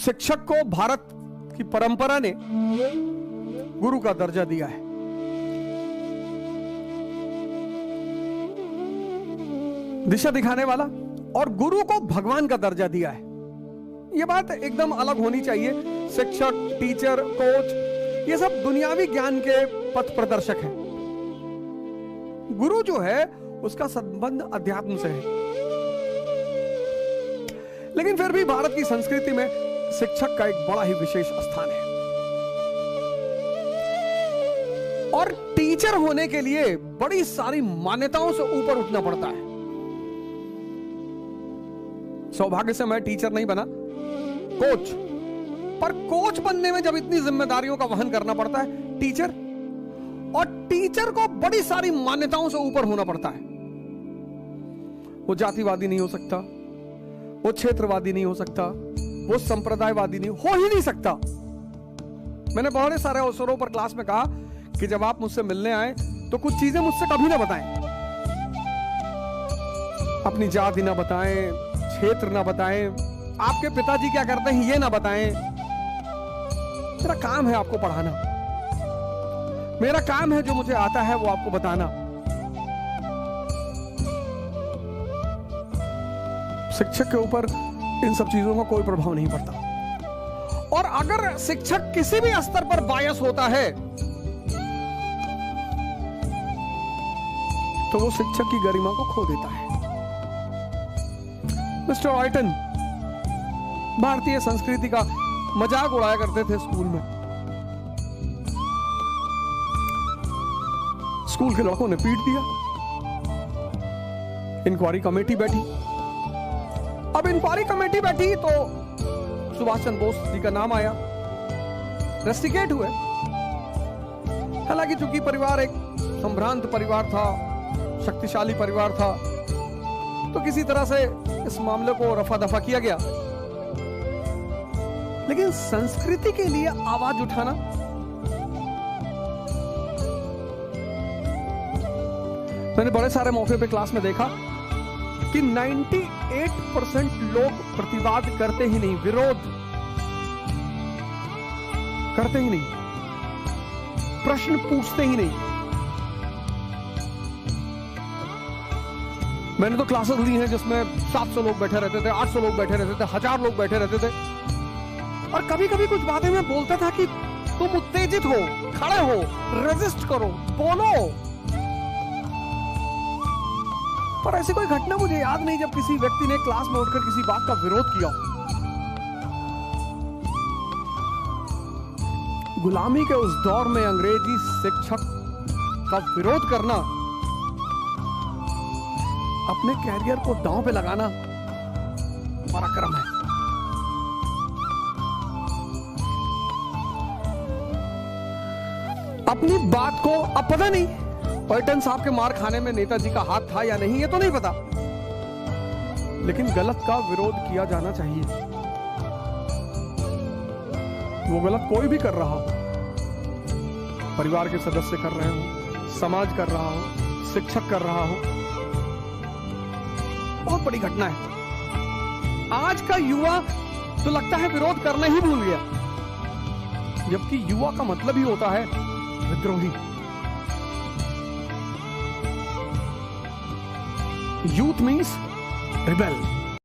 शिक्षक को भारत की परंपरा ने गुरु का दर्जा दिया है। दिशा दिखाने वाला, और गुरु को भगवान का दर्जा दिया है। यह बात एकदम अलग होनी चाहिए। शिक्षक, टीचर, कोच, ये सब दुनियावी ज्ञान के पथ प्रदर्शक हैं। गुरु जो है उसका संबंध अध्यात्म से है। लेकिन फिर भी भारत की संस्कृति में शिक्षक का एक बड़ा ही विशेष स्थान है। और टीचर होने के लिए बड़ी सारी मान्यताओं से ऊपर उठना पड़ता है। सौभाग्य से मैं टीचर नहीं बना, कोच। पर कोच बनने में जब इतनी जिम्मेदारियों का वहन करना पड़ता है, टीचर, और टीचर को बड़ी सारी मान्यताओं से ऊपर होना पड़ता है। वो जातिवादी नहीं हो सकता, वो क्षेत्रवादी नहीं हो सकता, वो संप्रदायवादी नहीं हो ही नहीं सकता। मैंने बहुत सारे अवसरों पर क्लास में कहा कि जब आप मुझसे मिलने आए तो कुछ चीजें मुझसे कभी ना बताएं। अपनी जाति ना बताएं, क्षेत्र ना बताएं, आपके पिताजी क्या करते हैं ये ना बताएं। मेरा काम है आपको पढ़ाना, मेरा काम है जो मुझे आता है वो आपको बताना। शिक्षक के ऊपर इन सब चीजों का कोई प्रभाव नहीं पड़ता। और अगर शिक्षक किसी भी स्तर पर बायस होता है तो वो शिक्षक की गरिमा को खो देता है। मिस्टर ऑयटन भारतीय संस्कृति का मजाक उड़ाया करते थे स्कूल में। स्कूल के लड़कों ने पीट दिया। इंक्वायरी कमेटी बैठी। अब इंक्वायरी कमेटी बैठी तो सुभाष चंद्र बोस जी का नाम आया, रेस्टिकेट हुए। हालांकि चूंकि परिवार एक संभ्रांत परिवार था, शक्तिशाली परिवार था, तो किसी तरह से इस मामले को रफा दफा किया गया। लेकिन संस्कृति के लिए आवाज उठाना, मैंने बड़े सारे मौके पे क्लास में देखा कि 98% लोग प्रतिवाद करते ही नहीं, विरोध करते ही नहीं, प्रश्न पूछते ही नहीं। मैंने तो क्लासेस ली हैं जिसमें 700 लोग बैठे रहते थे, 800 लोग बैठे रहते थे, 1000 लोग बैठे रहते थे। और कभी कभी कुछ बातें मैं बोलता था कि तुम उत्तेजित हो, खड़े हो, रेजिस्ट करो, बोलो। पर ऐसी कोई घटना मुझे याद नहीं जब किसी व्यक्ति ने क्लास में उठकर किसी बात का विरोध किया। गुलामी के उस दौर में अंग्रेजी शिक्षक का विरोध करना, अपने कैरियर को दांव पे लगाना पराक्रम है। अपनी बात को, अब पता नहीं ऑयटन साहब के मार खाने में नेताजी का हाथ था या नहीं, ये तो नहीं पता, लेकिन गलत का विरोध किया जाना चाहिए। वो गलत कोई भी कर रहा हो, परिवार के सदस्य कर रहे हो, समाज कर रहा हो, शिक्षक कर रहा हो, बहुत बड़ी घटना है। आज का युवा तो लगता है विरोध करना ही भूल गया, जबकि युवा का मतलब ही होता है विद्रोही। Youth means rebel.